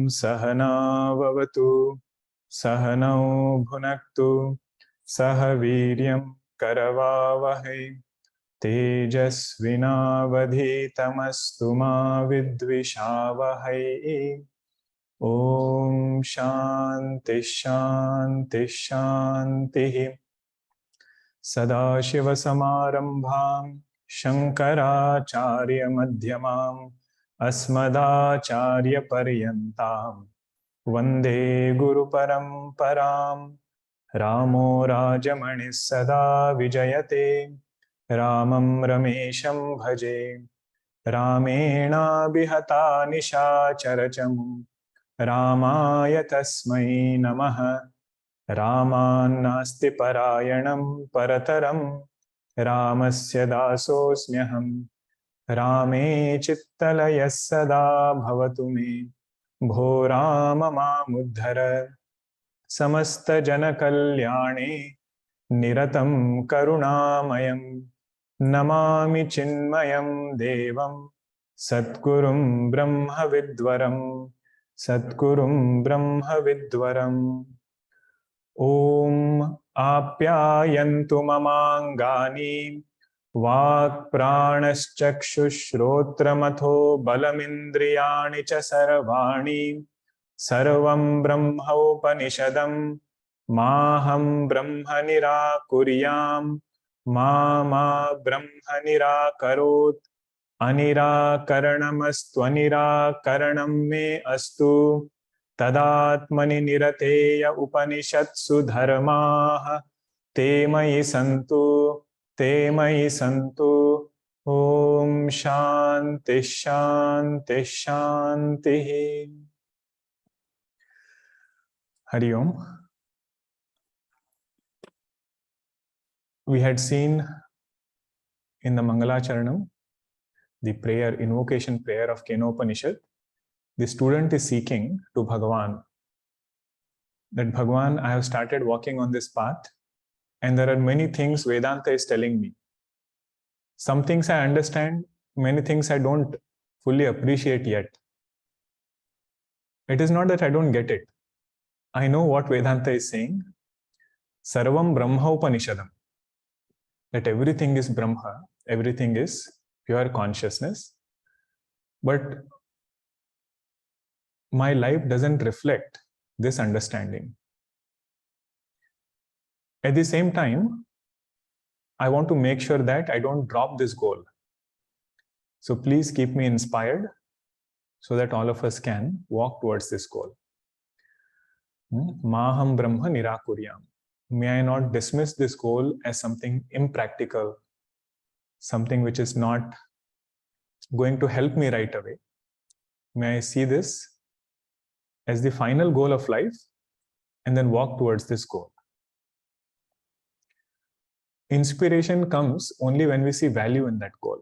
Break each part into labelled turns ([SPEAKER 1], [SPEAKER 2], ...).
[SPEAKER 1] Sahana Vavatu Sahanau Bhunaktu Sah Viryam Karavavahai Tejasvinavadhitamastu ma vidvishavahai. Om Shanti Shanti Shanti. Sadashiva Samarambham Shankaracharya Madhyamam Asmadacharya Paryantam Vande Guru Paramparam. Ramo Rajamani Sada Vijayate Ramam Ramesham Bhaje Ramena Bihata Nishacharacham Ramaya Tasmai Namaha. Ramannasti Parayanam Parataram Ramasya Dasosmyaham Rame Chittalaya Sada Bhavatu Me Bho Rama Mamuddhara Samasta Jana Kalyane Niratam Karunamayam Namami Chinmayam Devam Satgurum Brahma Vidwaram Satgurum Brahma Vidwaram. Om Apyayantu Mamangani Vak Pranaschakshushrotramatho Balamindriyani Cha Sarvani Sarvam Brahma Upanishadam Maham Brahma Nirakuryam Ma Brahma Nirakarot Anirakaranastu Anirakaranam Me Astu Tadatmani Nirateya Upanishatsu Dharmaha Te Mayi Santu Om Shanti Shanti Shanti. Hari Om. We had seen in the Mangalacharanam the prayer, invocation prayer of Kenopanishad. The student is seeking to Bhagavan that Bhagavan, I have started walking on this path and there are many things Vedanta is telling me. Some things I understand, many things I don't fully appreciate yet. It is not that I don't get it. I know what Vedanta is saying. Sarvam Brahma Upanishadam. That everything is Brahma, everything is pure consciousness. But my life doesn't reflect this understanding. At the same time, I want to make sure that I don't drop this goal. So please keep me inspired so that all of us can walk towards this goal. Maham Brahma Nirakuryam. May I not dismiss this goal as something impractical, something which is not going to help me right away. May I see this as the final goal of life and then walk towards this goal. Inspiration comes only when we see value in that goal.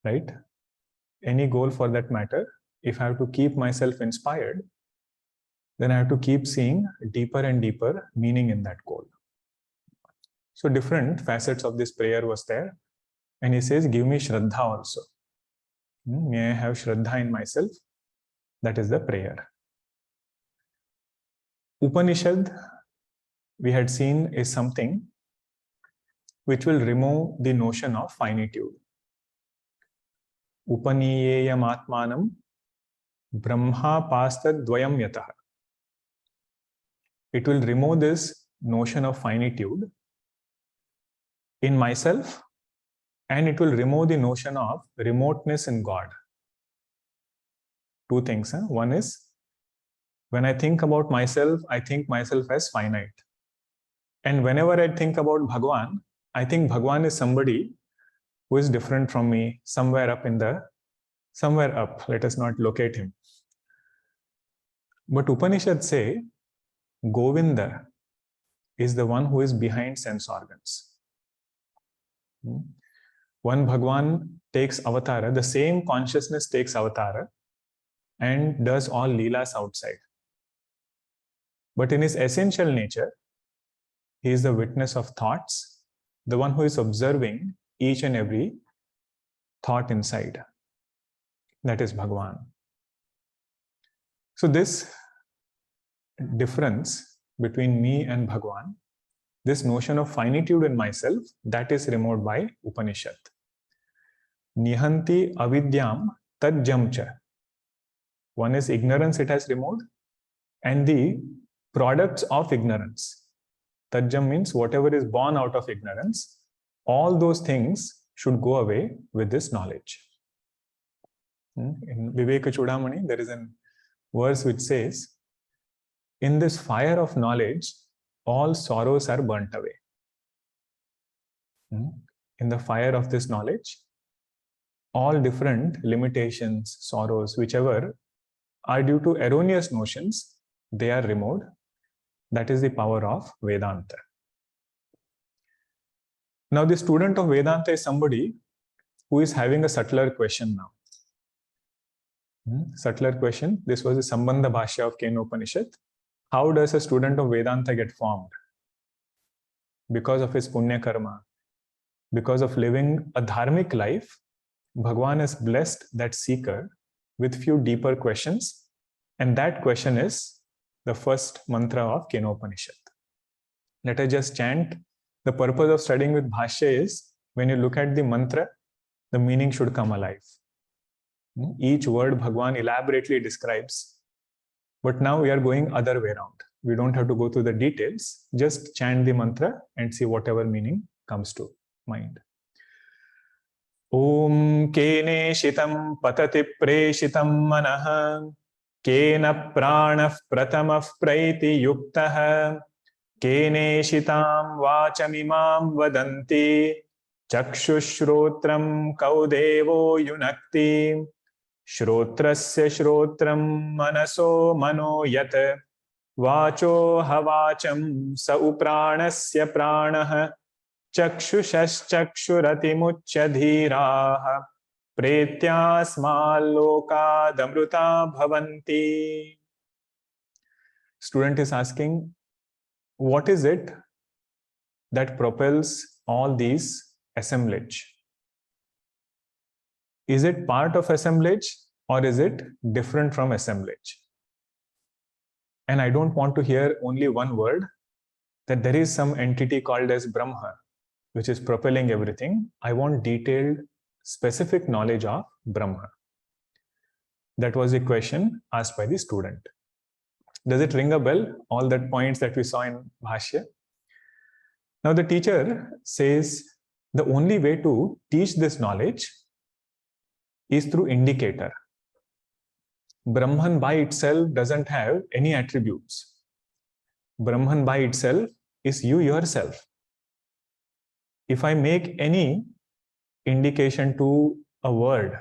[SPEAKER 1] Right? Any goal for that matter, if I have to keep myself inspired, then I have to keep seeing deeper and deeper meaning in that goal. So different facets of this prayer was there. And he says, give me Shraddha also. May I have Shraddha in myself? That is the prayer. Upanishad, we had seen, is something which will remove the notion of finitude. Upaniyeyam atmanam brahma pastad dvayam yataha. It will remove this notion of finitude in myself, and it will remove the notion of remoteness in God. Two things. One is, when I think about myself, I think myself as finite. And whenever I think about Bhagavan, I think Bhagavan is somebody who is different from me, somewhere up. Let us not locate him. But Upanishads say, Govinda is the one who is behind sense organs. When Bhagavan takes avatara, the same consciousness takes avatara and does all leelas outside. But in his essential nature, he is the witness of thoughts, the one who is observing each and every thought inside. That is Bhagavan. So this difference between me and Bhagwan, this notion of finitude in myself, that is removed by Upanishad. Nihanti avidyam tajjamcha. One is ignorance, it has removed, and the products of ignorance. Tajjam means whatever is born out of ignorance, all those things should go away with this knowledge. In Viveka Chudamani, there is a verse which says, in this fire of knowledge, all sorrows are burnt away. In the fire of this knowledge, all different limitations, sorrows, whichever are due to erroneous notions, they are removed. That is the power of Vedanta. Now, the student of Vedanta is somebody who is having a subtler question now. Subtler question. This was the Sambandha Bhashya of Kenopanishad. How does a student of Vedanta get formed? Because of his punya karma, because of living a dharmic life, Bhagwan has blessed that seeker with few deeper questions, and that question is the first mantra of Kenopanishad. Let us just chant. The purpose of studying with Bhashya is, when you look at the mantra, the meaning should come alive. Each word Bhagwan elaborately describes. But now we are going other way around. We don't have to go through the details. Just chant the mantra and see whatever meaning comes to mind. Om kene shitam patati preshitam manaha kena pranah pratamah praiti yuktaha kene shitam vachamimam vadanti chakshushrotram kaudevo yunakti shrotrasya shrotram manaso mano yat vacho havacham sa upranasya pranah chakshuratimuchya dhiraah pretyasmallokadamruta bhavanti. Student is asking, what is it that propels all these assemblage? Is it part of assemblage or is it different from assemblage? And I don't want to hear only one word, that there is some entity called as Brahma, which is propelling everything. I want detailed, specific knowledge of Brahma. That was the question asked by the student. Does it ring a bell? All that points that we saw in Bhashya. Now the teacher says the only way to teach this knowledge is through indicator. Brahman by itself doesn't have any attributes. Brahman by itself is you yourself. If I make any indication to a word,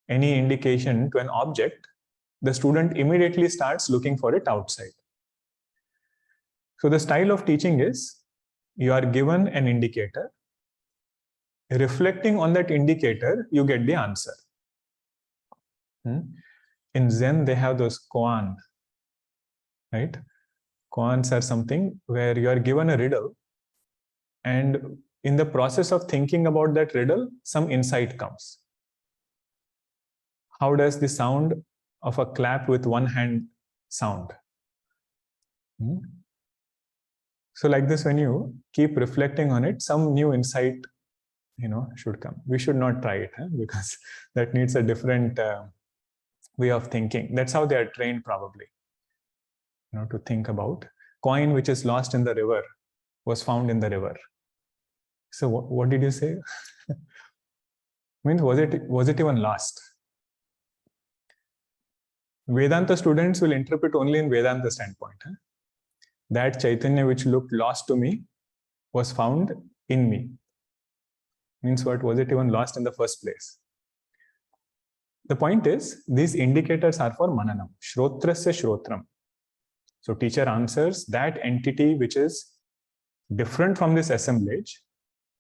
[SPEAKER 1] any indication to an object, the student immediately starts looking for it outside. So the style of teaching is, you are given an indicator. Reflecting on that indicator, you get the answer. In Zen, they have those koan, right? Koans are something where you are given a riddle, and in the process of thinking about that riddle, some insight comes. How does the sound of a clap with one hand sound? So like this, when you keep reflecting on it, some new insight, should come. We should not try it, because that needs a different way of thinking. That's how they are trained, probably. To think about. Coin which is lost in the river was found in the river. So what did you say? Means was it even lost? Vedanta students will interpret only in Vedanta standpoint. That Chaitanya which looked lost to me was found in me. Means what? Was it even lost in the first place? The point is, these indicators are for Mananam. Shrotrasya shrotram. So teacher answers that entity which is different from this assemblage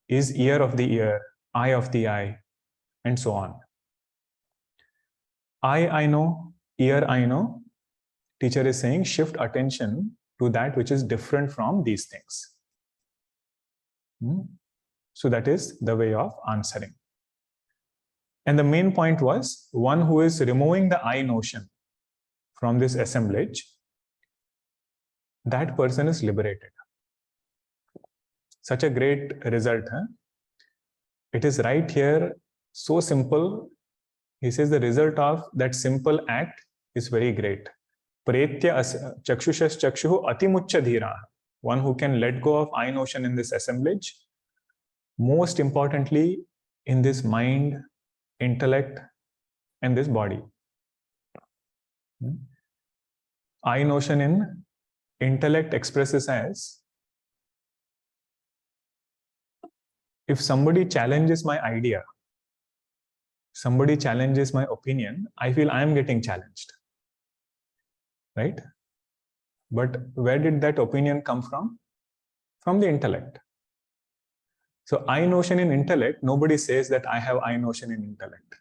[SPEAKER 1] is ear of the ear, eye of the eye, and so on. I know, ear I know. Teacher is saying shift attention to that which is different from these things. So that is the way of answering. And the main point was, one who is removing the I notion from this assemblage, that person is liberated. Such a great result. Huh? It is right here, so simple. He says the result of that simple act is very great. Pretya chakshushas chakshuhu atimucha dhira. One who can let go of I notion in this assemblage. Most importantly, in this mind, intellect, and this body. I notion in intellect expresses as, if somebody challenges my idea, somebody challenges my opinion, I feel I am getting challenged. Right? But where did that opinion come from? From the intellect. So I notion in intellect, nobody says that I have I notion in intellect.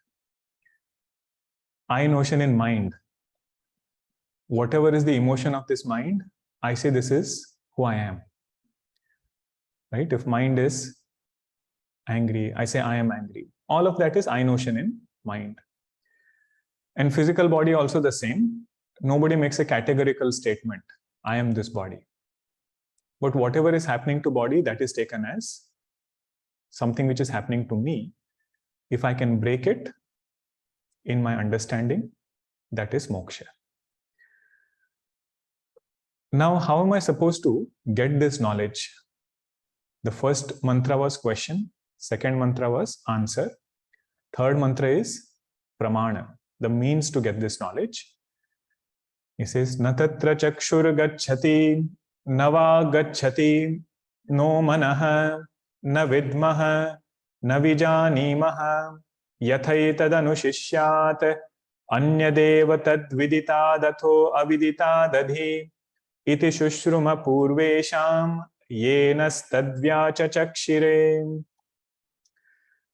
[SPEAKER 1] I notion in mind. Whatever is the emotion of this mind, I say this is who I am. Right? If mind is angry, I say I am angry. All of that is I notion in mind. And physical body also the same. Nobody makes a categorical statement, I am this body. But whatever is happening to body, that is taken as something which is happening to me. If I can break it in my understanding, that is moksha. Now, how am I supposed to get this knowledge? The first mantra was question, second mantra was answer, third mantra is pramana, the means to get this knowledge. He says, na tatra chakshur gacchati, nava gacchati, no manaha, na vidmaha, na vijanimaha, yathaitadanushishyaat, anyadeva tad viditadatho aviditadadhi, iti shushruma purvesham, yenas tadvyacha chakshire.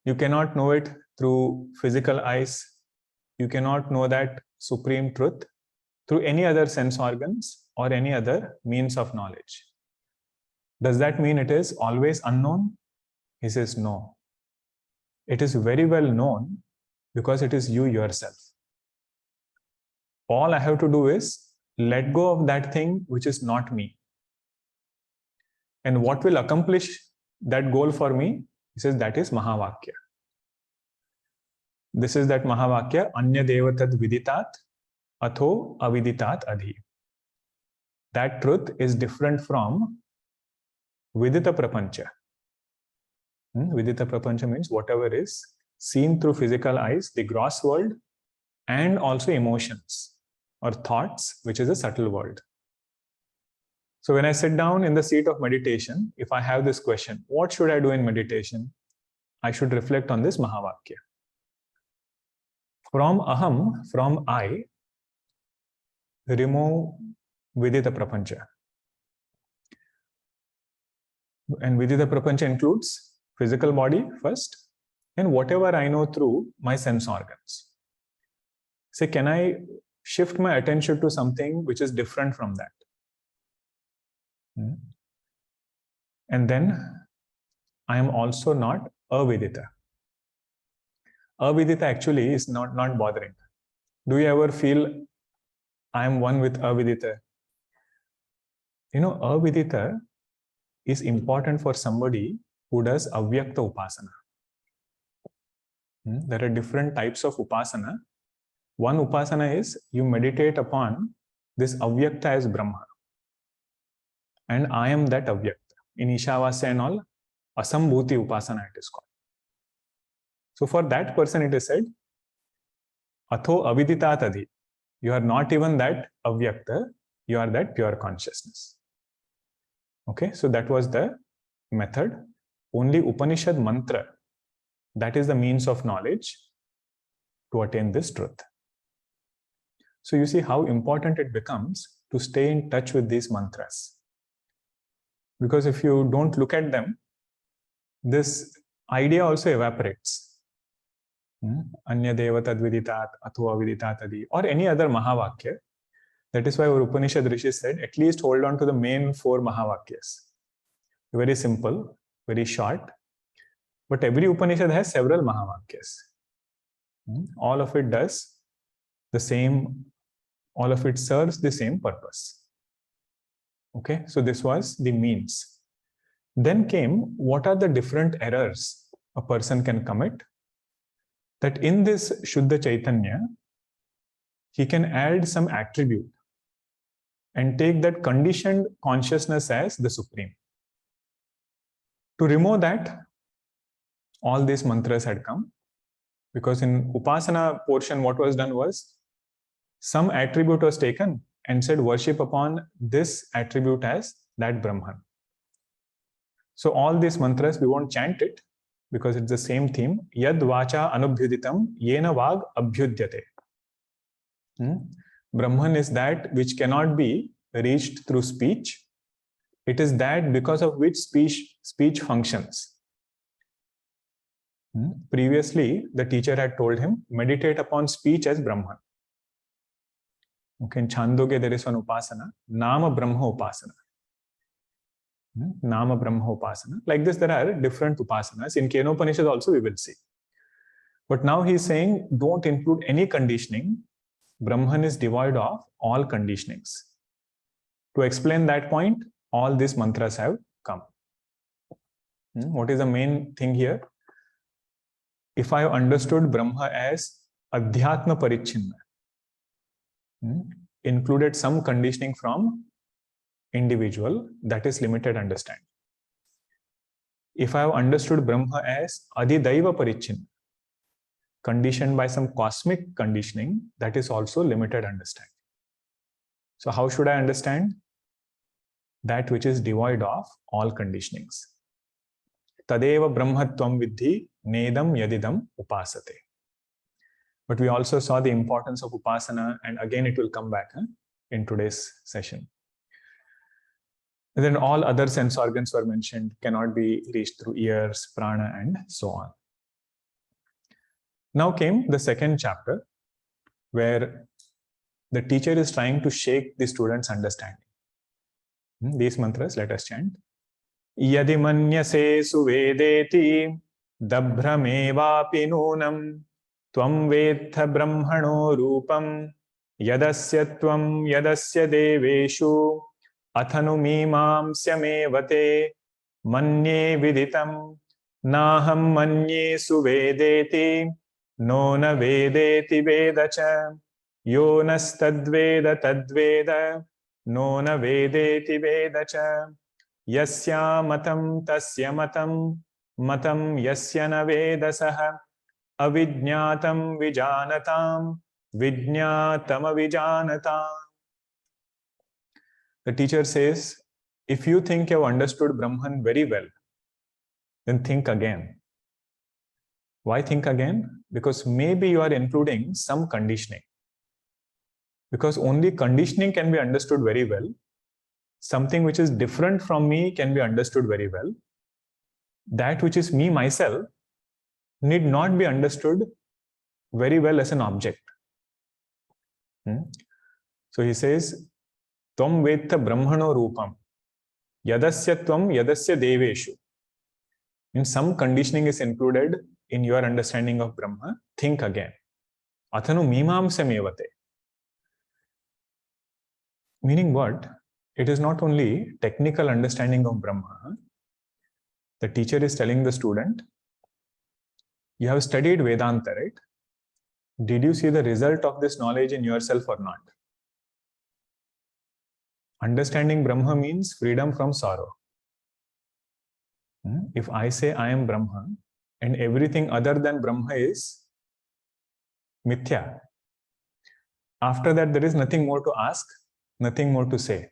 [SPEAKER 1] You cannot know it through physical eyes. You cannot know that supreme truth through any other sense organs or any other means of knowledge. Does that mean it is always unknown? He says no. It is very well known because it is you yourself. All I have to do is let go of that thing which is not me. And what will accomplish that goal for me? He says that is Mahavakya. This is that Mahavakya, Anya Devatad Viditat, Atho Aviditat Adhi. That truth is different from Vidita Prapancha. Vidita Prapancha means whatever is seen through physical eyes, the gross world, and also emotions or thoughts, which is a subtle world. So when I sit down in the seat of meditation, if I have this question, what should I do in meditation? I should reflect on this Mahavakya. From aham, from I, remove Vidita Prapancha. And Vidita Prapancha includes physical body first, and whatever I know through my sense organs. Say, can I shift my attention to something which is different from that? And then I am also not avidita. Avidita actually is not bothering. Do you ever feel I am one with avidita? You know, avidita is important for somebody who does avyakta upasana. There are different types of upasana. One upasana is you meditate upon this avyakta as Brahma. And I am that avyakta. In Ishavasya and all, asambhuti upasana it is called. So for that person it is said, Atho aviditat adhi. You are not even that avyakta, you are that pure consciousness. Okay, so that was the method. Only Upanishad mantra, that is the means of knowledge to attain this truth. So you see how important it becomes to stay in touch with these mantras. Because if you don't look at them, this idea also evaporates. Anya Devatad Viditat, Atho Aviditat Adi, or any other Mahavakya. That is why our Upanishad Rishis said, at least hold on to the main 4 Mahavakyas. Very simple, very short. But every Upanishad has several Mahavakyas. All of it does the same All of it serves the same purpose. Okay, so this was the means. Then came, what are the different errors a person can commit? That in this Shuddha Chaitanya, he can add some attribute and take that conditioned consciousness as the supreme. To remove that, all these mantras had come, because in Upasana portion, what was done was, some attribute was taken and said, worship upon this attribute as that Brahman. So all these mantras, we won't chant it, because it's the same theme. Yad vacha anubhyuditam yena vag abhyudyate. Brahman is that which cannot be reached through speech. It is that because of which speech functions. Previously, the teacher had told him, meditate upon speech as Brahman. Okay, in Chandogya there is one upasana, Nama Brahma upasana. Nama Brahma upasana. Like this, there are different upasanas. In Kenopanishad also we will see. But now he is saying, don't include any conditioning. Brahman is devoid of all conditionings. To explain that point, all these mantras have come. What is the main thing here? If I have understood Brahma as Adhyatma Parichinna, included some conditioning from individual, that is limited understanding. If I have understood Brahma as Adhidaiva Parichinna, conditioned by some cosmic conditioning, that is also limited understanding. So how should I understand? That which is devoid of all conditionings. Tadeva Brahmatvam Vidhi Nedam Yadidam Upasate. But we also saw the importance of Upasana, and again it will come back in today's session. And then all other sense organs were mentioned, cannot be reached through ears, prana, and so on. Now came the second chapter, where the teacher is trying to shake the students' understanding. These mantras, let us chant. Yadi manyase suvedeti dabhramevapi nunam tvam vetha brahmano rupam yadasya tvam yadasya deveshu athanu mimamsyamevate manye viditam naham manye suvedeti no na vedeti vedacha yo nastadveda tadveda no na vedeti vedacha yasya matam tasya matam matam yasya na vedasaha avidnyatam vijanatam vijnatam avijanatam. The teacher says, if you think you have understood Brahman very well, then think again. Why think again? Because maybe you are including some conditioning. Because only conditioning can be understood very well. Something which is different from me can be understood very well. That which is me myself need not be understood very well as an object. So he says, Tvam vetha brahmano rupam yadasya tvam yadasya deveshu. In some conditioning is included in your understanding of Brahma. Think again. Athanu mimamsamevate. Meaning what? It is not only technical understanding of Brahma. The teacher is telling the student, you have studied Vedanta, right? Did you see the result of this knowledge in yourself or not? Understanding Brahma means freedom from sorrow. If I say I am Brahma and everything other than Brahma is mithya, after that there is nothing more to ask, nothing more to say.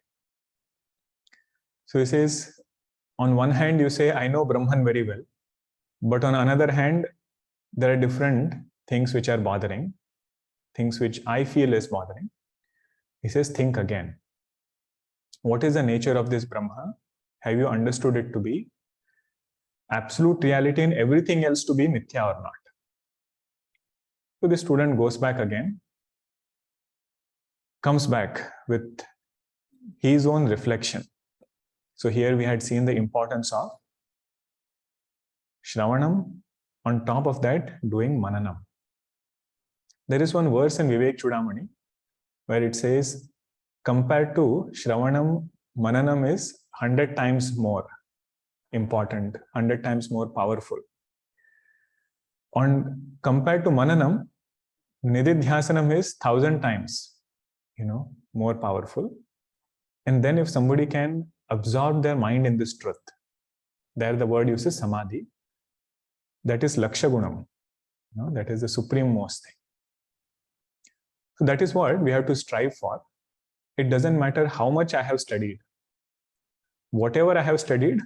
[SPEAKER 1] So he says, on one hand you say, I know Brahman very well, but on another hand, there are different things which are bothering, things which I feel is bothering. He says, think again. What is the nature of this Brahma? Have you understood it to be absolute reality and everything else to be mithya or not? So the student goes back again, comes back with his own reflection. So here we had seen the importance of Shravanam, on top of that doing Mananam. There is one verse in Vivek Chudamani where it says, compared to Shravanam, Mananam is 100 times more important, 100 times more powerful. On compared to Mananam, Nididhyasanam is 1,000 times, more powerful. And then if somebody can absorb their mind in this truth, there the word uses samadhi, that is Laksha Gunam, that is the supreme most thing. So that is what we have to strive for. It doesn't matter how much I have studied. Whatever I have studied,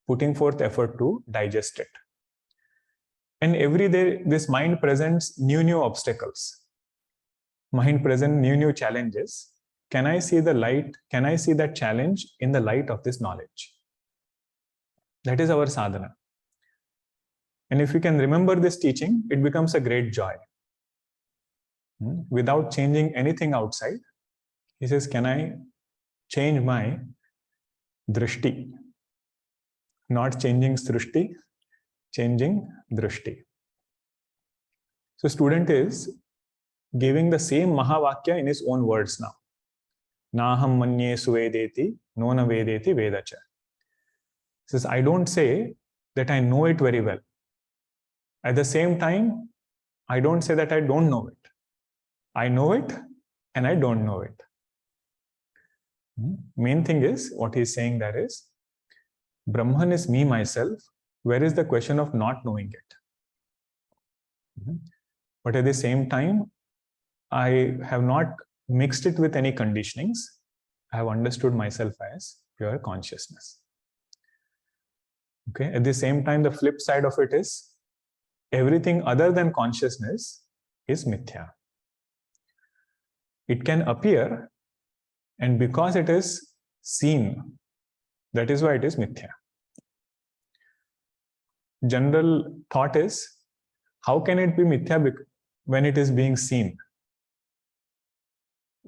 [SPEAKER 1] putting forth effort to digest it. And every day, this mind presents new obstacles. Mind presents new challenges. Can I see the light? Can I see that challenge in the light of this knowledge? That is our sadhana. And if we can remember this teaching, it becomes a great joy. Without changing anything outside, he says, can I change my drishti? Not changing srishti, changing drishti. So student is giving the same Mahavakya in his own words now. Naham manye suvedeti, nona vedeti vedacha. Says, I don't say that I know it very well. At the same time, I don't say that I don't know it. I know it and I don't know it. Main thing is, what he's saying there is, Brahman is me, myself. Where is the question of not knowing it? But at the same time, I have not mixed it with any conditionings. I have understood myself as pure consciousness. Okay. At the same time, the flip side of it is everything other than consciousness is mithya. It can appear, and because it is seen, that is why it is mithya. General thought is, how can it be mithya when it is being seen?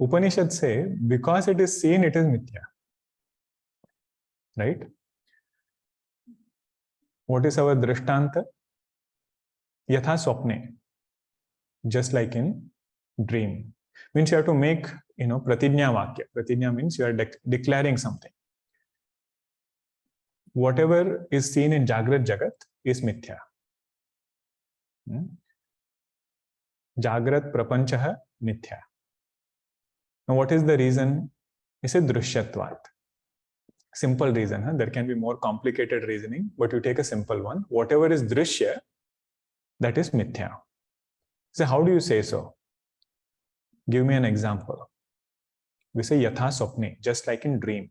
[SPEAKER 1] Upanishads say, because it is seen, it is mithya. Right? What is our drishtanta? Yatha swapne. Just like in dream. Means you have to make, pratijna vakya. Pratijna means you are declaring something. Whatever is seen in Jagrat Jagat is mithya. Jagrat prapanchaha mithya. Now what is the reason? It's a drishyatvat. Simple reason. There can be more complicated reasoning, but you take a simple one. Whatever is drishya, that is mithya. So how do you say so? Give me an example. We say yatha swapne, just like in dream.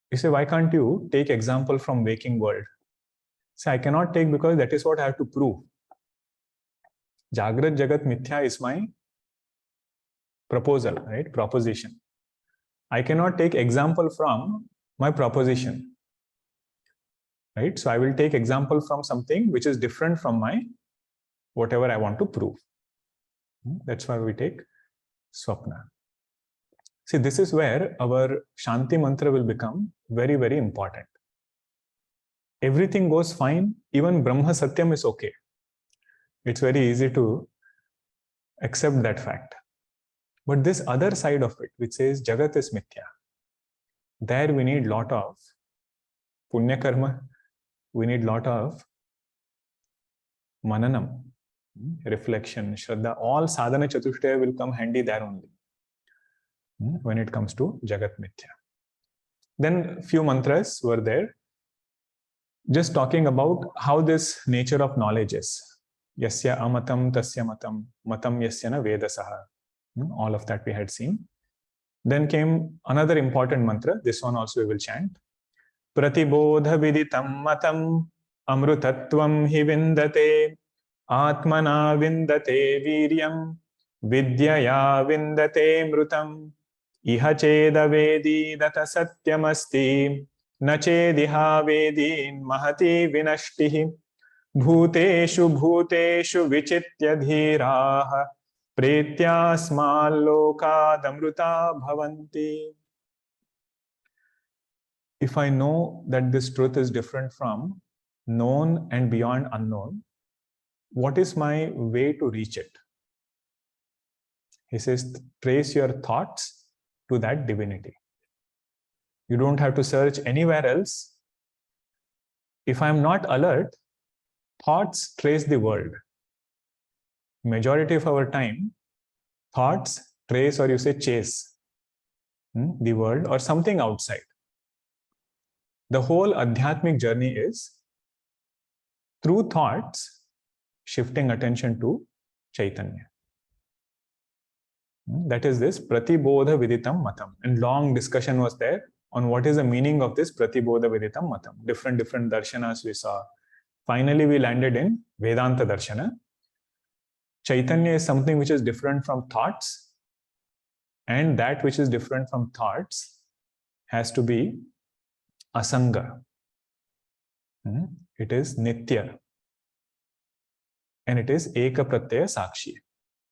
[SPEAKER 1] You say, why can't you take example from waking world? Say, I cannot take because that is what I have to prove. Jagrat Jagat Mithya is my proposal, right? Proposition. I cannot take example from my proposition. Right? So I will take example from something which is different from my whatever I want to prove. That's why we take swapna. See, this is where our Shanti mantra will become very, very important. Everything goes fine, even Brahma Satyam is okay. It's very easy to accept that fact. But this other side of it, which says Jagat is Mithya, there we need lot of Punya Karma, we need lot of Mananam, reflection, Shraddha, all Sadhana Chatushtaya will come handy there only when it comes to Jagat Mithya. Then few mantras were there, just talking about how this nature of knowledge is. Yasya amatam tasya matam, matam yasya na vedasaha. All of that we had seen. Then came another important mantra. This one also we will chant. Pratibodha viditam matam amrutatvam hi vindate atmana vindate viryam vidyaya vindate mrutam iha cheda vedi data satyamasti na chediha vedin mahati vinashtihi bhuteshu bhuteshu vichitya dhiraha pretyasmallokadamruta bhavanti. If I know that this truth is different from known and beyond unknown, what is my way to reach it? He says, trace your thoughts to that divinity. You don't have to search anywhere else. If I'm not alert, thoughts trace the world. Majority of our time, thoughts trace, or you say chase, the world or something outside. The whole Adhyatmic journey is through thoughts, shifting attention to Chaitanya. That is this Pratibodha Viditam Matam. And long discussion was there on what is the meaning of this Pratibodha Viditam Matam. Different darshanas we saw. Finally, we landed in Vedanta Darshana. Chaitanya is something which is different from thoughts, and that which is different from thoughts has to be Asanga. It is Nitya. And it is Eka Pratyaya Sakshi.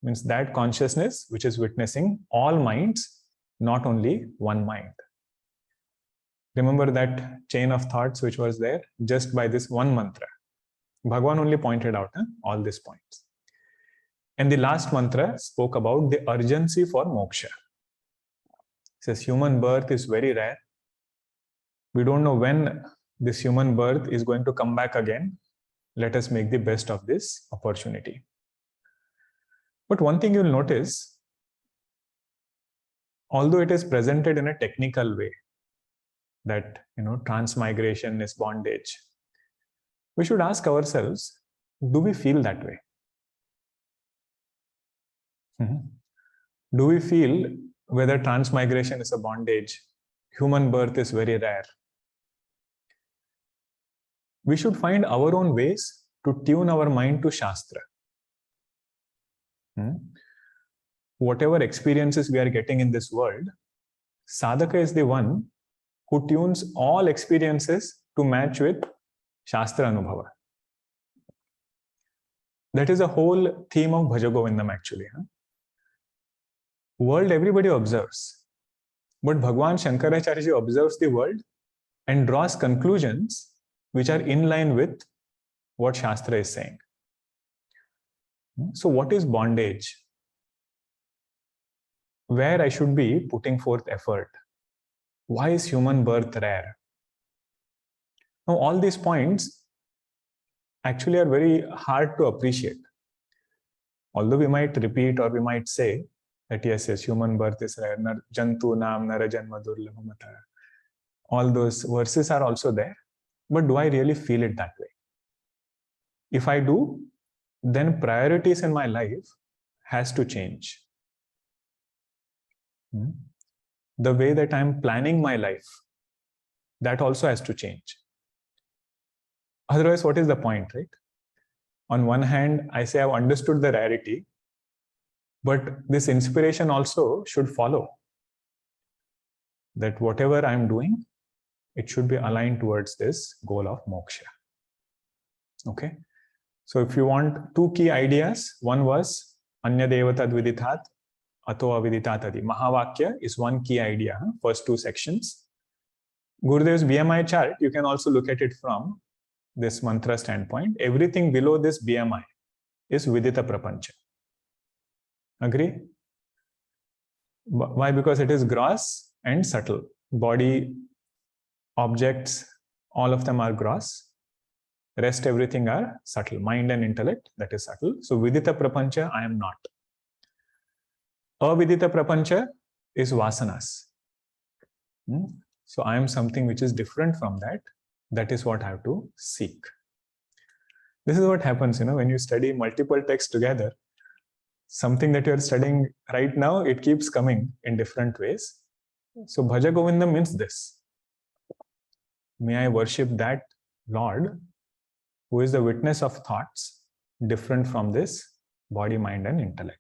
[SPEAKER 1] Means that consciousness which is witnessing all minds, not only one mind. Remember that chain of thoughts which was there just by this one mantra. Bhagavan only pointed out all these points. And the last mantra spoke about the urgency for moksha. It says human birth is very rare. We don't know when this human birth is going to come back again. Let us make the best of this opportunity. But one thing you'll notice, although it is presented in a technical way, that transmigration is bondage, we should ask ourselves, do we feel that way? Do we feel whether transmigration is a bondage, human birth is very rare? We should find our own ways to tune our mind to Shastra. Whatever experiences we are getting in this world, sadhaka is the one who tunes all experiences to match with Shastra Anubhava. That is the whole theme of Bhaja Govindam actually. World everybody observes, but Bhagwan Shankaracharya observes the world and draws conclusions which are in line with what Shastra is saying. So what is bondage? Where I should be putting forth effort? Why is human birth rare? Now all these points actually are very hard to appreciate. Although we might repeat or we might say that yes, human birth is rare. Jantu nam narajanma durlabhamata. All those verses are also there. But do I really feel it that way? If I do, then priorities in my life has to change. The way that I'm planning my life, that also has to change. Otherwise, what is the point, right? On one hand, I say I've understood the rarity, but this inspiration also should follow. That whatever I'm doing, it should be aligned towards this goal of moksha. Okay? So if you want two key ideas, one was Anya Devatad Vidithat, Ato Aviditatadi. Mahavakya is one key idea, first two sections. Gurudev's BMI chart, you can also look at it from this mantra standpoint. Everything below this BMI is Vidita Prapancha. Agree? Why? Because it is gross and subtle. Body, objects, all of them are gross. Rest everything are subtle. Mind and intellect, that is subtle. So Vidita Prapancha, I am not. Avidita Prapancha is vasanas. So I am something which is different from that. That is what I have to seek. This is what happens, when you study multiple texts together. Something that you are studying right now, it keeps coming in different ways. So Bhaja Govindam means this. May I worship that Lord who is the witness of thoughts different from this body, mind and intellect.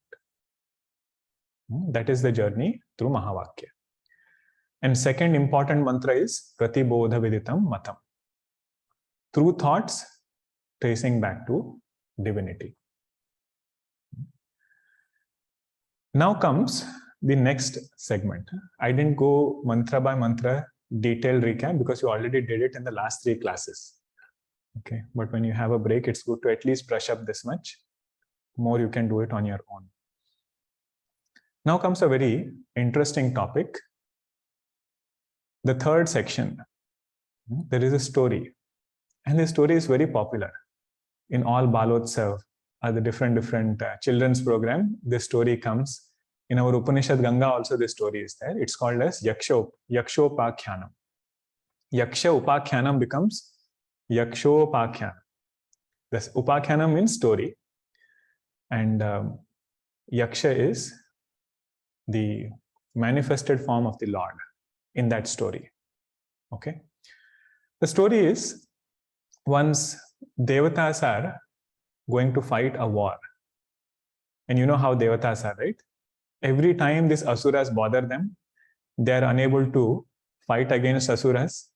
[SPEAKER 1] That is the journey through Mahavakya. And second important mantra is Pratibodha Viditam Matam. Through thoughts, tracing back to divinity. Now comes the next segment. I didn't go mantra by mantra detailed recap because you already did it in the last 3 classes. Okay, but when you have a break, it's good to at least brush up this much. More you can do it on your own. Now comes a very interesting topic. The third section. There is a story, and this story is very popular in all Balotsav, the different children's program. This story comes in our Upanishad Ganga. Also, this story is there. It's called as Yakshopakhyanam. Yaksha Upakhyanam becomes Yakshopakhyanam. This Upakhyanam means story, and Yaksha is the manifested form of the Lord in that story. Okay. The story is, once Devatas are going to fight a war. And you know how Devatas are, right? Every time these Asuras bother them, they are unable to fight against Asuras.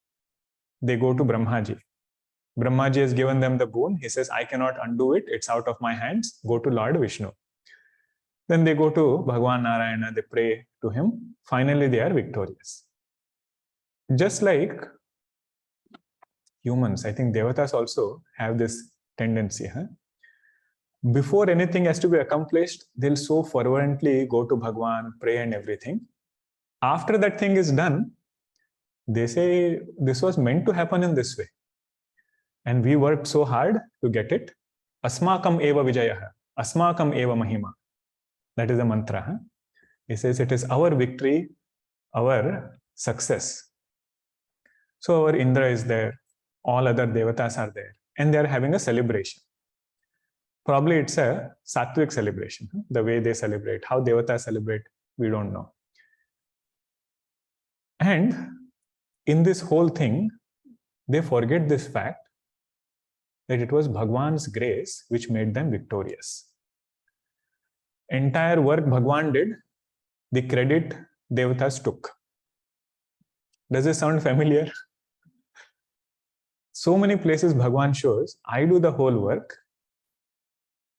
[SPEAKER 1] They go to Brahmaji. Brahmaji has given them the boon. He says, I cannot undo it. It's out of my hands. Go to Lord Vishnu. Then they go to Bhagwan Narayana. They pray to him. Finally, they are victorious. Just like humans, I think Devatas also have this tendency. Before anything has to be accomplished, they'll so fervently go to Bhagwan, pray and everything. After that thing is done, they say, this was meant to happen in this way. And we worked so hard to get it. Asmakam eva vijayaha, asmakam eva mahima. That is the mantra. He says it is our victory, our success. So our Indra is there, all other Devatas are there, and they are having a celebration. Probably it's a Sattvic celebration. The way they celebrate, how Devatas celebrate, we don't know. And in this whole thing, they forget this fact that it was Bhagwan's grace which made them victorious. Entire work Bhagwan did, the credit Devatas took. Does this sound familiar? So many places Bhagwan shows, I do the whole work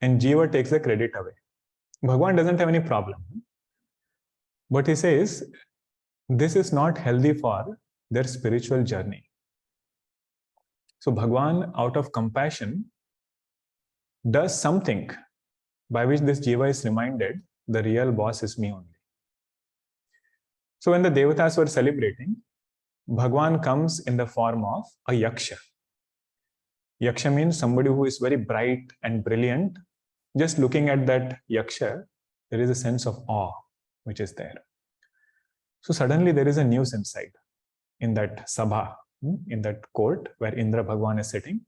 [SPEAKER 1] and Jiva takes the credit away. Bhagwan doesn't have any problem. But he says, this is not healthy for their spiritual journey. So Bhagwan, out of compassion, does something by which this Jiva is reminded, the real boss is me only. So when the Devatas were celebrating, Bhagwan comes in the form of a Yaksha. Yaksha means somebody who is very bright and brilliant. Just looking at that Yaksha, there is a sense of awe which is there. So suddenly there is a news inside in that sabha, in that court where Indra Bhagwan is sitting.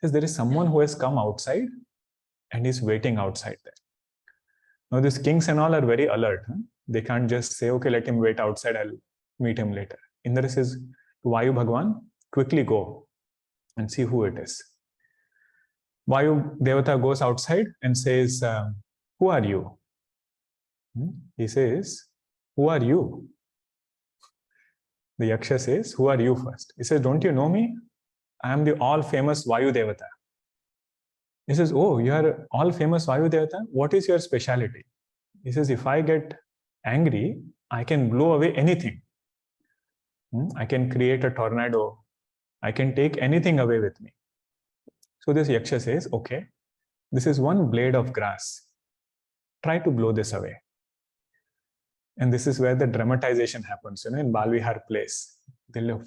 [SPEAKER 1] Says there is someone who has come outside and is waiting outside there. Now these kings and all are very alert. They can't just say, okay, let him wait outside, I'll meet him later. Indra says to Vayu Bhagwan, quickly go and see who it is. Vayu Devata goes outside and says, who are you? He says, who are you? The Yaksha says, who are you first? He says, don't you know me? I am the all-famous Vayu Devata. He says, oh, you are all-famous Vayu Devata? What is your speciality? He says, if I get angry, I can blow away anything. I can create a tornado. I can take anything away with me. So this Yaksha says, okay, this is one blade of grass. Try to blow this away. And this is where the dramatization happens, in Balvihar place. They'll,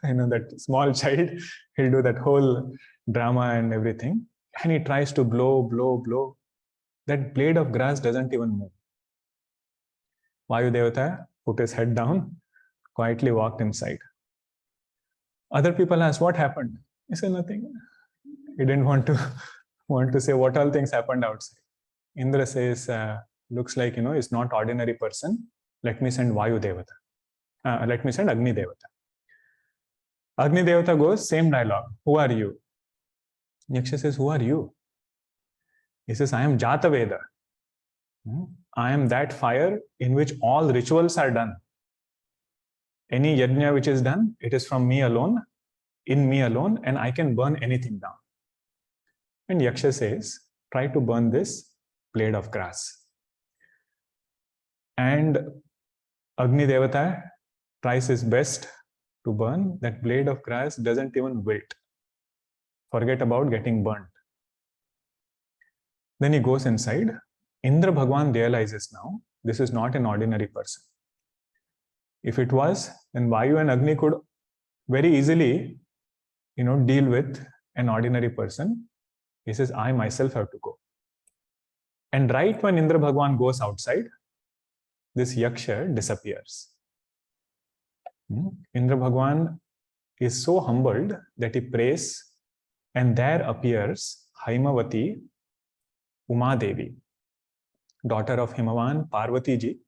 [SPEAKER 1] that small child, he'll do that whole drama and everything. And he tries to blow, blow, blow. That blade of grass doesn't even move. Vayu Devata put his head down, quietly walked inside. Other people asked, what happened? He said, nothing. He didn't want to say what all things happened outside. Indra says, looks like, it's not ordinary person. Let me send Vayu Devata. Let me send Agni Devata. Agni Devata goes, same dialogue. Who are you? Yaksha says, who are you? He says, I am Jata Veda. I am that fire in which all rituals are done. Any yajna which is done, it is from me alone, in me alone, and I can burn anything down. And Yaksha says, try to burn this blade of grass. And Agni Devata tries his best to burn. That blade of grass doesn't even wilt. Forget about getting burnt. Then he goes inside. Indra Bhagwan realizes now this is not an ordinary person. If it was, then Vayu and Agni could very easily, deal with an ordinary person. He says, I myself have to go. And right when Indra Bhagwan goes outside, this Yaksha disappears. Indra Bhagwan is so humbled that he prays, and there appears Haimavati Uma Devi, daughter of Himavan Parvati ji.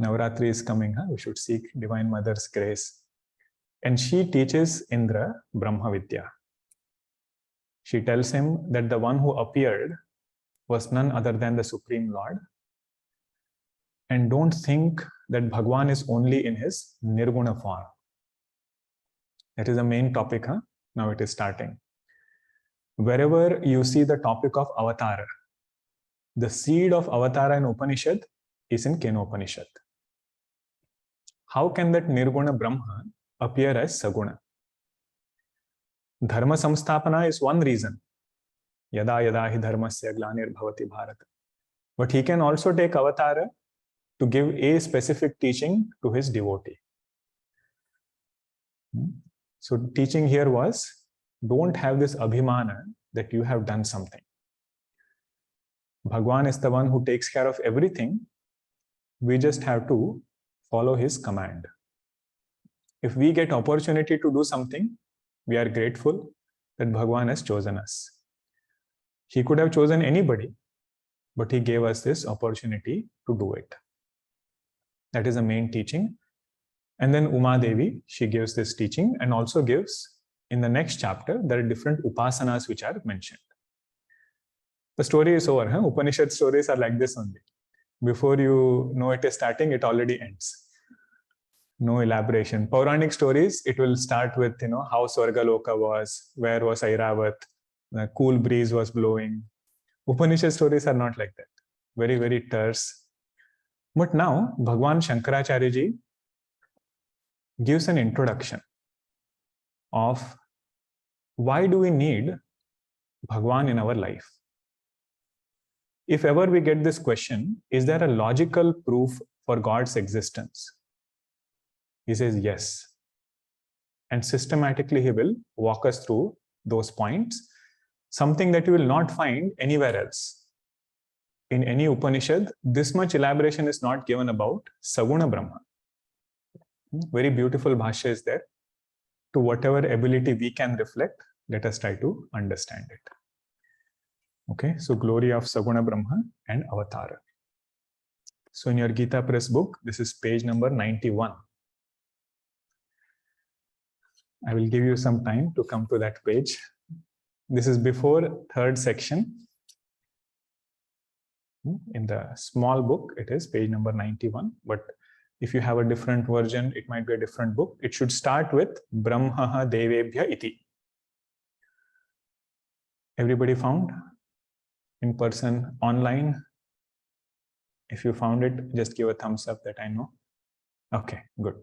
[SPEAKER 1] Navratri is coming, we should seek Divine Mother's grace. And she teaches Indra Brahma Vidya. She tells him that the one who appeared was none other than the Supreme Lord. And don't think that Bhagwan is only in his Nirguna form. That is the main topic. Now it is starting. Wherever you see the topic of Avatara, the seed of Avatara in Upanishad is in Kenopanishad. How can that Nirguna Brahma appear as Saguna? Dharma Samstapana is one reason. Yada yada hi dharmasya glanir bhavati bharat. But he can also take Avatara to give a specific teaching to his devotee. So teaching here was, don't have this abhimana that you have done something. Bhagwan is the one who takes care of everything. We just have to follow his command. If we get opportunity to do something, we are grateful that Bhagwan has chosen us. He could have chosen anybody, but he gave us this opportunity to do it. That is the main teaching. And then Uma Devi, she gives this teaching and also gives, in the next chapter, there are different upasanas which are mentioned. The story is over. Upanishad stories are like this only. Before you know it is starting, it already ends. No elaboration. Puranic stories, it will start with, how Swargaloka was, where was Airavat, the cool breeze was blowing. Upanishad stories are not like that. Very, very terse. But now, Bhagwan Shankaracharya ji gives an introduction of why do we need Bhagwan in our life? If ever we get this question, is there a logical proof for God's existence? He says yes. And systematically he will walk us through those points, something that you will not find anywhere else. In any Upanishad, this much elaboration is not given about Saguna Brahma. Very beautiful Bhashya is there. To whatever ability we can reflect, let us try to understand it. Okay, so glory of Saguna Brahma and Avatara. So in your Gita Press book, this is page number 91. I will give you some time to come to that page. This is before third section. In the small book, it is page number 91. But if you have a different version, it might be a different book. It should start with Brahmaha Devebhya Iti. Everybody found? In person, online? If you found it, just give a thumbs up that I know. Okay, good.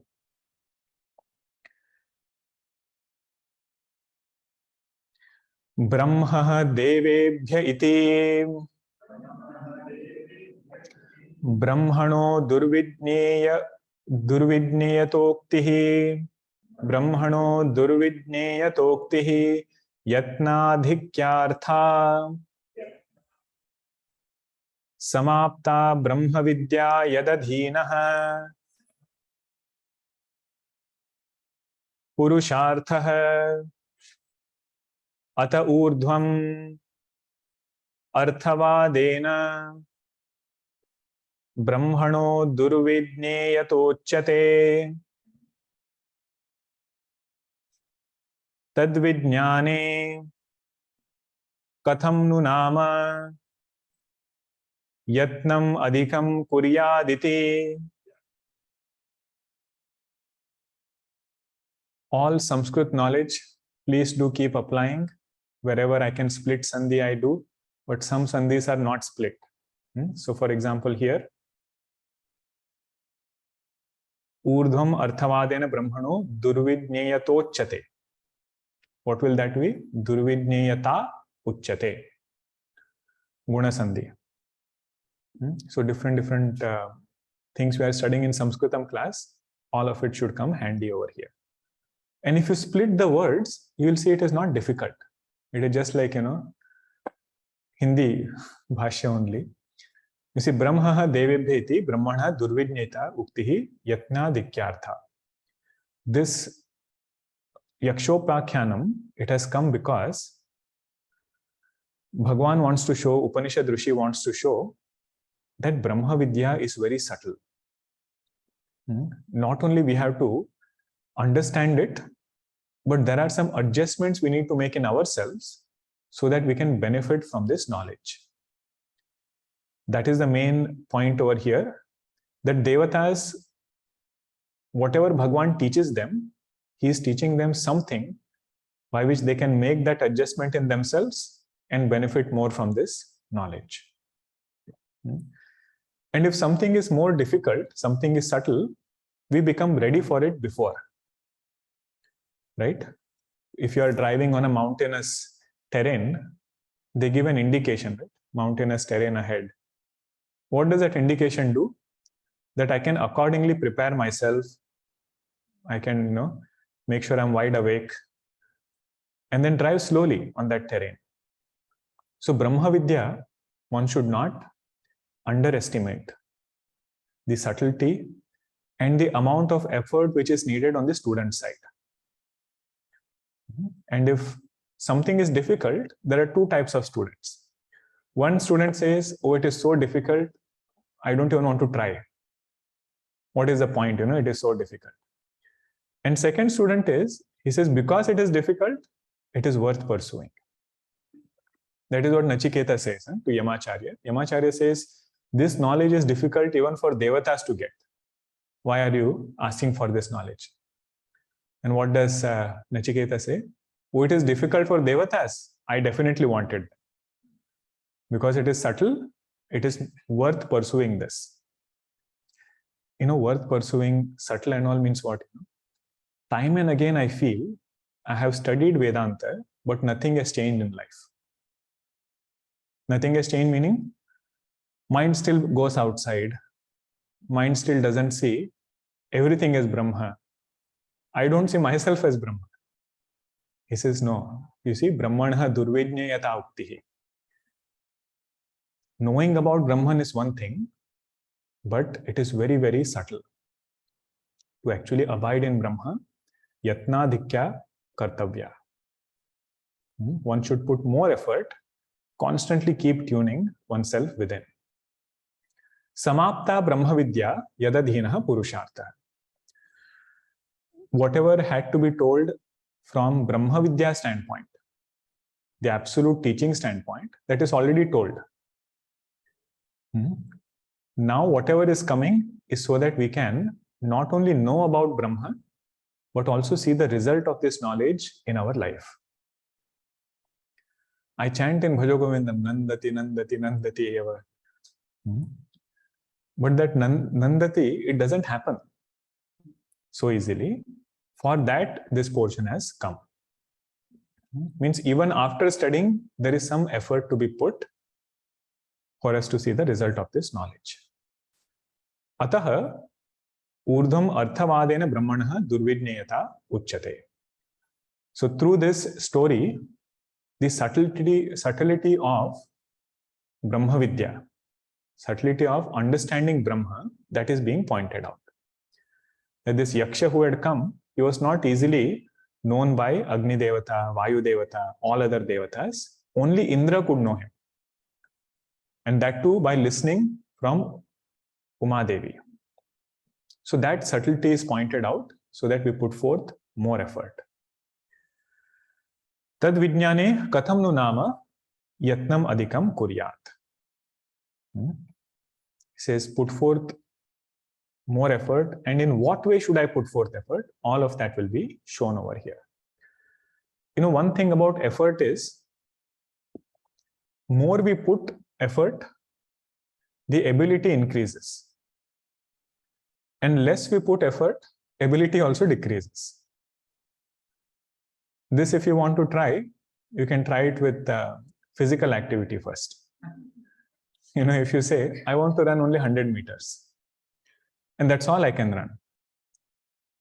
[SPEAKER 1] Brahmaha Devebhya Iti Brahmano Durvidneyatoktihi Brahmano Durvidneyatoktihi Yatnadhikyartha Samapta Brahma Vidya Yadadhinaha Purushartha Ata Urdhvam Arthavadena Brahmano Durvidneyatochyate Tadvidnyane Katham nu nama Yatnam adhikam kuryaditi. All Sanskrit knowledge, please do keep applying. Wherever I can split sandhi, I do. But some sandhis are not split. So for example here, Urdhvam arthavadena brahmano durvidneyatochyate. What will that be? Durvidneyata uchyate. Guna sandhi. So different things we are studying in Sanskritam class, all of it should come handy over here. And if you split the words, you will see it is not difficult. It is just like, Hindi Bhashya only. You see, Brahmaha devebhyeti brahmana durvidnyeta uktihi yatnadikyartha. This Yakshopakhyanam, it has come because Bhagwan wants to show, Upanishad Rishi wants to show that Brahma Vidya is very subtle. Not only we have to understand it, but there are some adjustments we need to make in ourselves so that we can benefit from this knowledge. That is the main point over here, that Devatas, whatever Bhagwan teaches them, he is teaching them something by which they can make that adjustment in themselves and benefit more from this knowledge. And if something is more difficult, something is subtle, we become ready for it before. Right? If you are driving on a mountainous terrain, they give an indication, right? Mountainous terrain ahead. What does that indication do? That I can accordingly prepare myself. I can, make sure I'm wide awake and then drive slowly on that terrain. So Brahma Vidya, one should not underestimate the subtlety and the amount of effort which is needed on the student side. And if something is difficult, there are two types of students. One student says, oh, it is so difficult, I don't even want to try. What is the point? It is so difficult. And second student he says, because it is difficult, it is worth pursuing. That is what Nachiketa says to Yamacharya. Yamacharya says, this knowledge is difficult even for Devatas to get. Why are you asking for this knowledge? And what does Nachiketa say? Oh, it is difficult for Devatas. I definitely want it. Because it is subtle, it is worth pursuing this. Worth pursuing subtle and all means what? Time and again I feel I have studied Vedanta, but nothing has changed in life. Nothing has changed meaning mind still goes outside. Mind still doesn't see everything as Brahma. I don't see myself as Brahma. He says, no. You see, Brahmana durvednyayata uktihi. Knowing about Brahman is one thing, but it is very, very subtle. To actually abide in Brahma, yatnadikya kartavya. One should put more effort, constantly keep tuning oneself within. Samapta Brahma Vidya yadadhinaha purushartha. Whatever had to be told from Brahma Vidya standpoint, the absolute teaching standpoint, that is already told. Now whatever is coming is so that we can not only know about Brahma, but also see the result of this knowledge in our life. I chant in Bhajo Govindam, Nandati, Nandati, Nandati ever. But that Nandati, it doesn't happen so easily. For that, this portion has come. Means even after studying, there is some effort to be put for us to see the result of this knowledge. Ataha urdham arthavadena brahmanaha durvidnyayata uchyate. So through this story, the subtlety of Brahma Vidya, subtlety of understanding Brahma, that is being pointed out. That this Yaksha who had come, he was not easily known by Agni Devata, Vayu Devata, all other Devatas. Only Indra could know him. And that too by listening from Uma Devi. So that subtlety is pointed out so that we put forth more effort. Tad vijnane katham nu nama yatnam adhikam kuryat. He says, put forth more effort. And in what way should I put forth effort? All of that will be shown over here. One thing about effort is, more we put effort, the ability increases. And less we put effort, ability also decreases. This, if you want to try, you can try it with physical activity first. If you say, I want to run only 100 meters, and that's all I can run.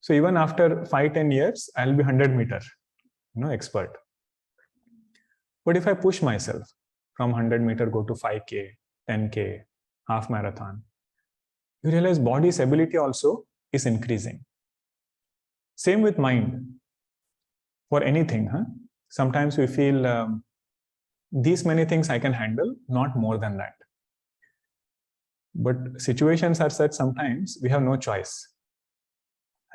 [SPEAKER 1] So even after 5-10 years, I'll be 100-meter, expert. But if I push myself from 100-meter, go to 5K, 10K, half marathon, you realize body's ability also is increasing. Same with mind. For anything, sometimes we feel these many things I can handle, not more than that. But situations are such sometimes we have no choice,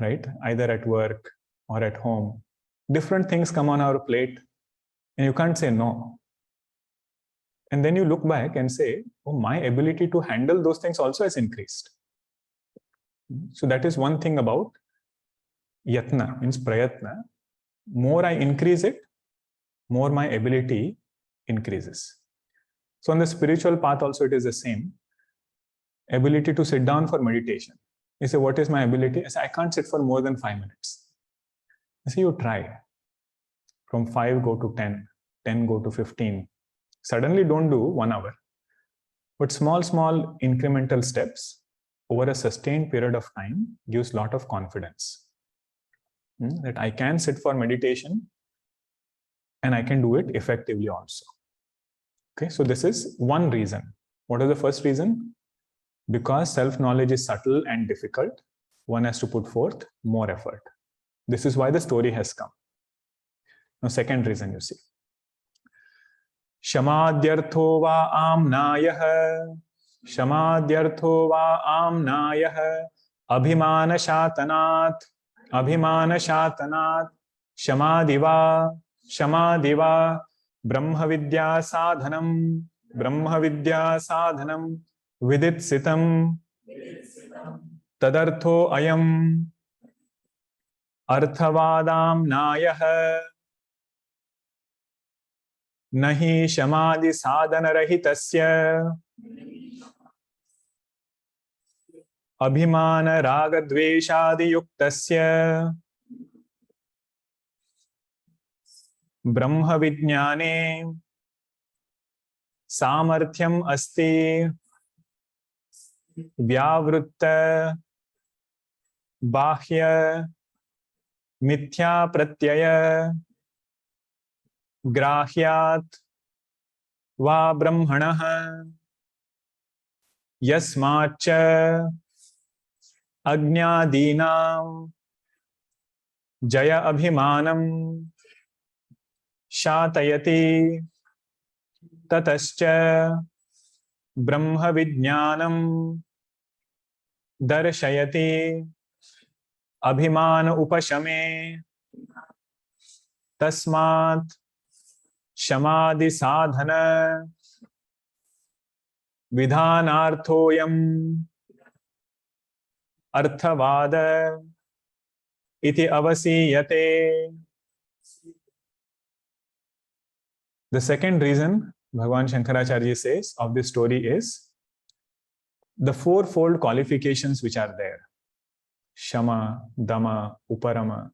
[SPEAKER 1] right? Either at work or at home. Different things come on our plate and you can't say no. And then you look back and say, oh, my ability to handle those things also has increased. So that is one thing about yatna, means prayatna. More I increase it, more my ability increases. So on the spiritual path also it is the same. Ability to sit down for meditation. You say, what is my ability? I say, I can't sit for more than 5 minutes. I say, you try. From 5 go to 10, 10 go to 15. Suddenly don't do 1 hour. But small incremental steps over a sustained period of time gives a lot of confidence. That I can sit for meditation and I can do it effectively also. Okay, so this is one reason. What is the first reason? Because self-knowledge is subtle and difficult, one has to put forth more effort. This is why the story has come. Now, second reason you see. Shamadyartho va amnayah, Shamadyartho va amnayah, Abhimana shatanat, Shamadiva, Brahma vidya sadhanam, Vidit sitam, Tadartho ayam, Arthavadam nayah, Nahi Shamadi sadhana rahitasya, Abhimana raga dveshadi yuktasya, Brahma vijnane, Samarthyam asti, Vyavritta, Bhashya, Mithya pratyaya, Grahyat, Va Brahmanah, Yasmacha, Ajnadinam, Jaya Abhimanam, Shatayati, Tatascha, Brahma Vijnanam, Darshayati, Abhimana Upashame, Tasmat, Shamadhi Sadhana, Vidhanarthoyam, Arthavada, Iti Avasiyate. The second reason Bhagavan Shankaracharya says of this story is the fourfold qualifications which are there. Shama, Dama, Uparama.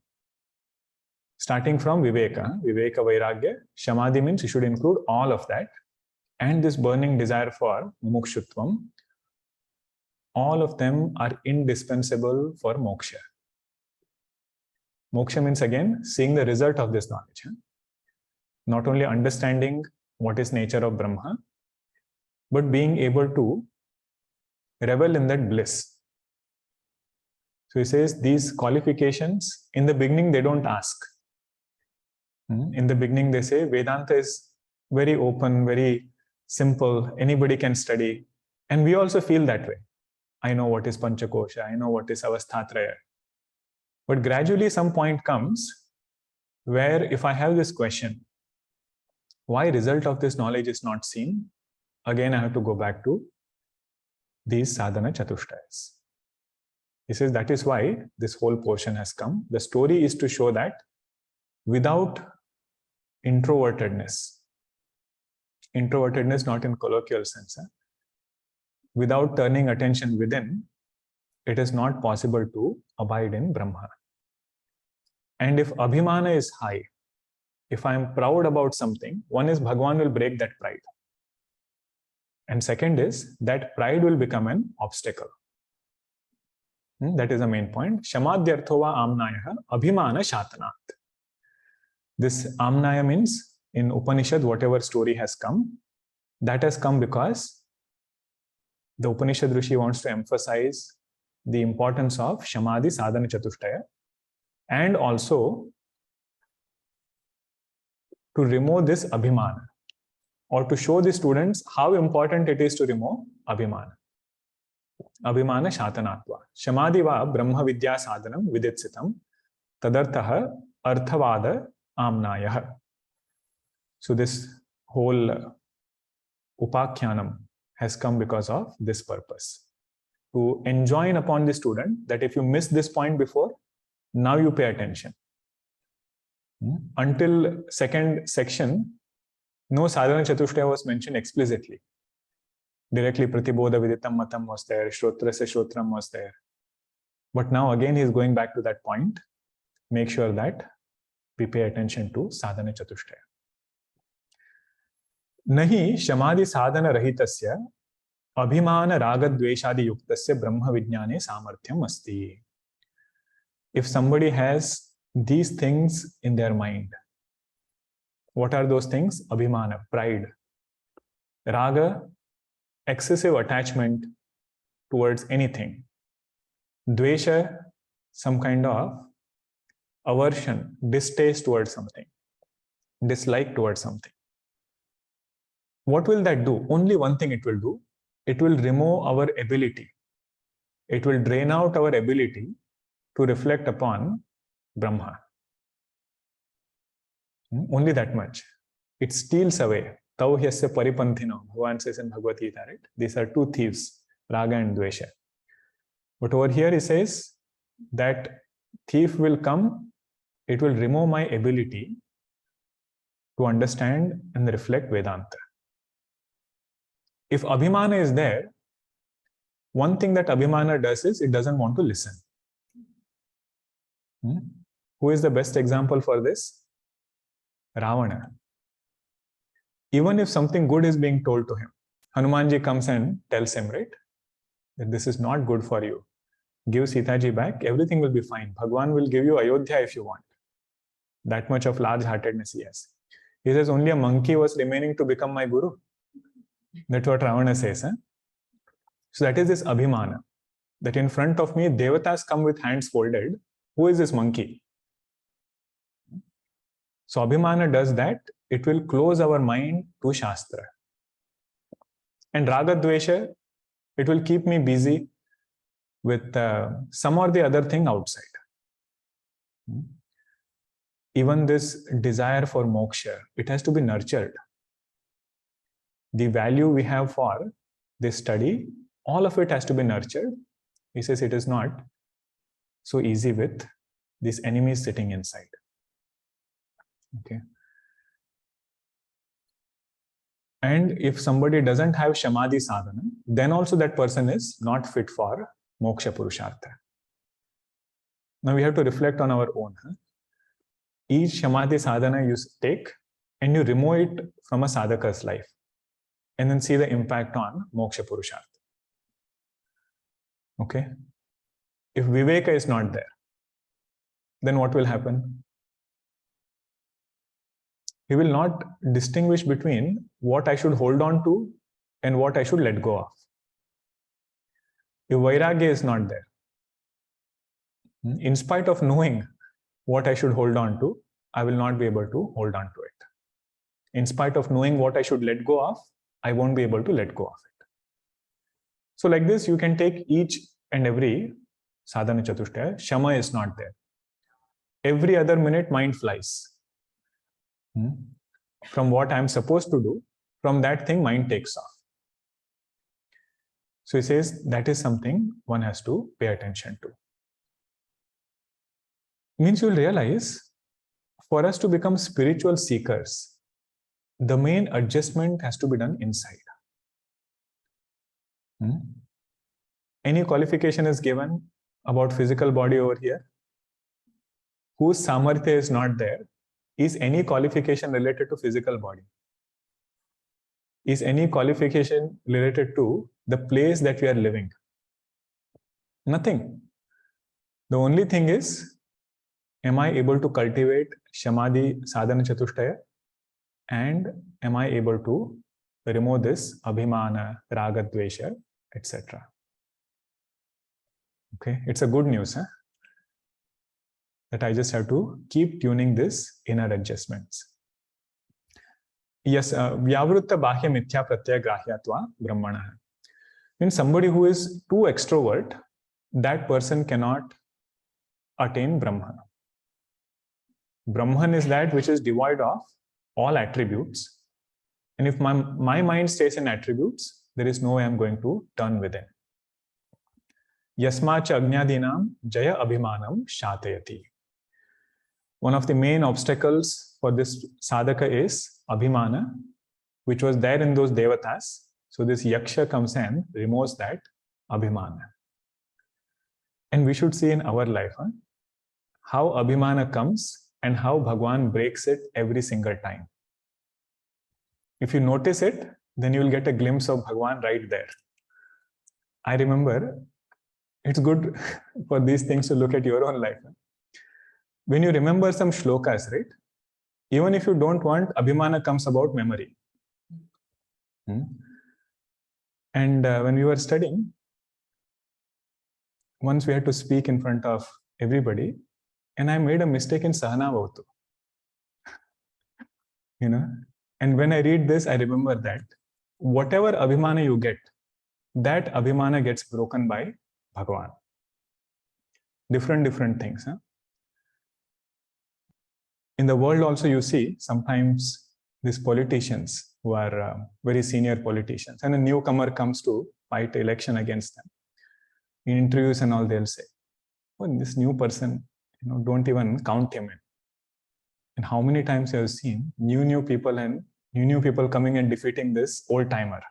[SPEAKER 1] Starting from Viveka, Vairagya, Shamadhi means you should include all of that. And this burning desire for mumukshutvam, all of them are indispensable for moksha. Moksha means again, seeing the result of this knowledge. Not only understanding what is nature of Brahma, but being able to revel in that bliss. So he says these qualifications, in the beginning, they don't ask. In the beginning, they say Vedanta is very open, very simple. Anybody can study. And we also feel that way. I know what is Panchakosha. I know what is Avasthatraya. But gradually some point comes where if I have this question, why result of this knowledge is not seen? Again, I have to go back to these sadhana chatushtays. He says that is why this whole portion has come. The story is to show that without introvertedness not in colloquial sense, without turning attention within, it is not possible to abide in Brahma. And if abhimana is high, if I am proud about something, one is Bhagavan will break that pride. And second is that pride will become an obstacle. That is the main point. Shamadyarthova amnaya abhimana shatanat. This amnaya means in Upanishad, whatever story has come, that has come because the Upanishad Rishi wants to emphasize the importance of Shamadhi Sadhana Chatushtaya and also to remove this abhimana or to show the students how important it is to remove abhimana. Abhimana shatanatva. Shamadhi va brahma vidya sadhanam viditsitam tadartha arthavada amnayah. So this whole Upakhyanam has come because of this purpose. To enjoin upon the student that if you missed this point before, now you pay attention. Until second section, no sadhana chatushtaya was mentioned explicitly. Directly pratibodha viditam matam was there, shrotrasya shrotram was there. But now again he is going back to that point. Make sure that we pay attention to sadhana chatushtaya. Nahi shamadhi sadhana rahitasya abhimana raga dveshadi yuktasya brahma vijnane samarthyam asti. If somebody has these things in their mind, what are those things? Abhimana, pride. Raga, excessive attachment towards anything. Dvesha, some kind of aversion, distaste towards something, dislike towards something. What will that do? Only one thing it will do. It will remove our ability. It will drain out our ability to reflect upon Brahma. Only that much. It steals away. Tau hyasya paripanthino. Bhagavan says in Bhagavad Gita, right? These are two thieves, Raga and Dvesha. But over here he says that thief will come, it will remove my ability to understand and reflect Vedanta. If Abhimana is there, one thing that Abhimana does is it doesn't want to listen. Who is the best example for this? Ravana. Even if something good is being told to him, Hanumanji comes and tells him, right, that this is not good for you. Give Sitaji back, everything will be fine. Bhagwan will give you Ayodhya if you want. That much of large-heartedness he has. He says, only a monkey was remaining to become my guru. That's what Ravana says. So that is this Abhimana. That in front of me, Devatas come with hands folded. Who is this monkey? So Abhimana does that. It will close our mind to Shastra. And Raga Dvesha, it will keep me busy with some or the other thing outside. Even this desire for moksha, it has to be nurtured. The value we have for this study, all of it has to be nurtured. He says it is not so easy with these enemies sitting inside. Okay. And if somebody doesn't have Shamadhi sadhana, then also that person is not fit for moksha purushartha. Now we have to reflect on our own. Each Shamadhi sadhana you take and you remove it from a sadhaka's life and then see the impact on moksha purushartha. Okay. If viveka is not there, then what will happen? He will not distinguish between what I should hold on to and what I should let go of. If vairagya is not there, in spite of knowing what I should hold on to, I will not be able to hold on to it. In spite of knowing what I should let go of, I won't be able to let go of it. So like this, you can take each and every sadhana chatushtaya. Shama is not there. Every other minute, mind flies. From what I am supposed to do, from that thing, mind takes off. So he says that is something one has to pay attention to. Means you'll realize, for us to become spiritual seekers, the main adjustment has to be done inside. Any qualification is given about physical body over here? Whose samarthya is not there? Is any qualification related to physical body? is any qualification related to the place that we are living. Nothing. The only thing is, am I able to cultivate Shamadhi Sadhana Chatushtaya? And am I able to remove this Abhimana, Raga, Dvesha, etc.? Okay, it's a good news, huh? That I just have to keep tuning this inner adjustments. Yes, Vyavruta Bhashya Mithya Pratyaya Grahyatva Brahmana. Means somebody who is too extrovert, that person cannot attain Brahman. Brahman is that which is devoid of all attributes. And if my mind stays in attributes, there is no way I'm going to turn within. Yasmacha Ajnadinam Jaya Abhimanam Shatayati. One of the main obstacles for this sadhaka is Abhimana, which was there in those devatas. So this Yaksha comes and removes that Abhimana. And we should see in our life how Abhimana comes and how Bhagwan breaks it every single time. If you notice it, then you will get a glimpse of Bhagwan right there. I remember, it's good for these things to look at your own life. When you remember some shlokas, right? Even if you don't want, Abhimana comes about memory. And when we were studying, once we had to speak in front of everybody, and I made a mistake in Sahana Bhavatu. And when I read this, I remember that whatever Abhimana you get, that Abhimana gets broken by Bhagavan. Different things. In the world also you see sometimes these politicians who are very senior politicians, and a newcomer comes to fight election against them. In interviews and all, they'll say, well, this new person, don't even count him in. And how many times you have seen new people coming and defeating this old timer.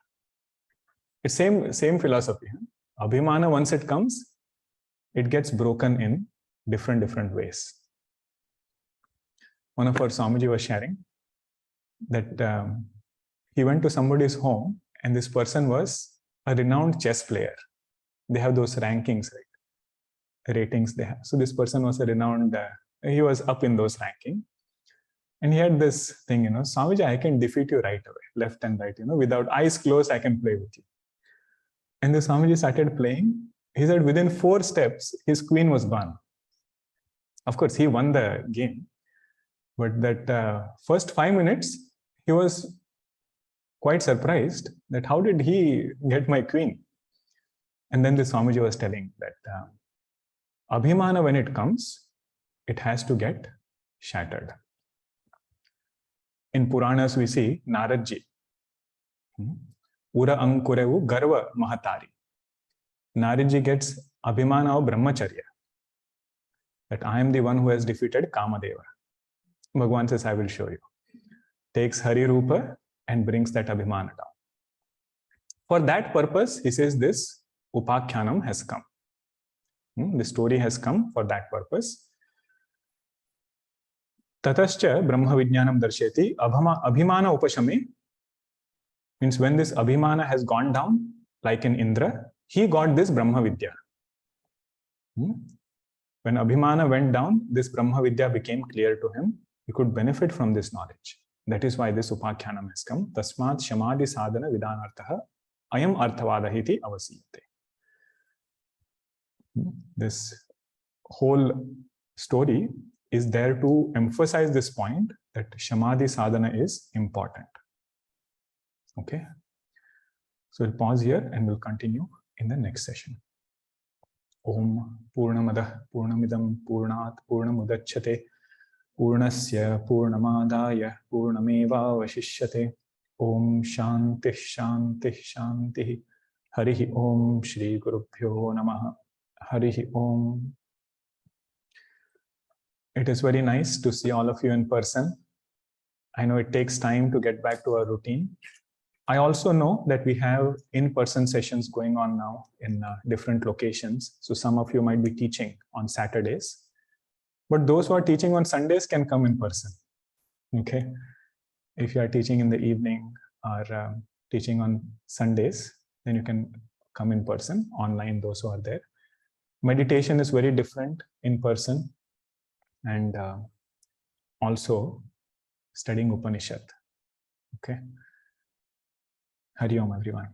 [SPEAKER 1] It's same philosophy. Abhimana, once it comes, it gets broken in different ways. One of our Swamiji was sharing that he went to somebody's home, and this person was a renowned chess player. They have those rankings, right? Ratings they have. So this person was a renowned, he was up in those rankings. And he had this thing, Swamiji, I can defeat you right away, left and right, without eyes closed, I can play with you. And the Swamiji started playing. He said within 4 steps, his queen was gone. Of course, he won the game. But that first 5 minutes, he was quite surprised that how did he get my queen? And then the Swamiji was telling that Abhimana, when it comes, it has to get shattered. In Puranas, we see Naradji. Ura Ankurevu Garva Mahatari. Naradji gets Abhimana of Brahmacharya. That I am the one who has defeated Kamadeva. Bhagwan says, I will show you. Takes Hari Rupa and brings that Abhimana down. For that purpose, he says this Upakhyanam has come. The story has come for that purpose. Tatascha Brahma Vijnanam Darsheti Abhimana Upashame means when this Abhimana has gone down, like in Indra, he got this Brahma Vidya. When Abhimana went down, this Brahma Vidya became clear to him. He could benefit from this knowledge. That is why this Upakhyanam has come. Tasmat Shamadhi Sadhana Vidanarthaha Ayam Arthavadahiti Avasiyate. This whole story is there to emphasize this point that Shamadhi Sadhana is important. Okay. So we'll pause here and we'll continue in the next session. Om Purnamadah Purnamidam Purnat Purnamudachyate Purnasya Purnamadaya Purnameva Vashishyate. Om Shanti Shanti Shanti. Harihi Om Shri Gurubhyo Namaha. Harihi Om. It is very nice to see all of you in person. I know it takes time to get back to our routine. I also know that we have in-person sessions going on now in different locations. So some of you might be teaching on Saturdays. But those who are teaching on Sundays can come in person. Okay. If you are teaching in the evening or teaching on Sundays, then you can come in person, online, those who are there. Meditation is very different in person, and also studying Upanishad. Okay. Hari Om, everyone.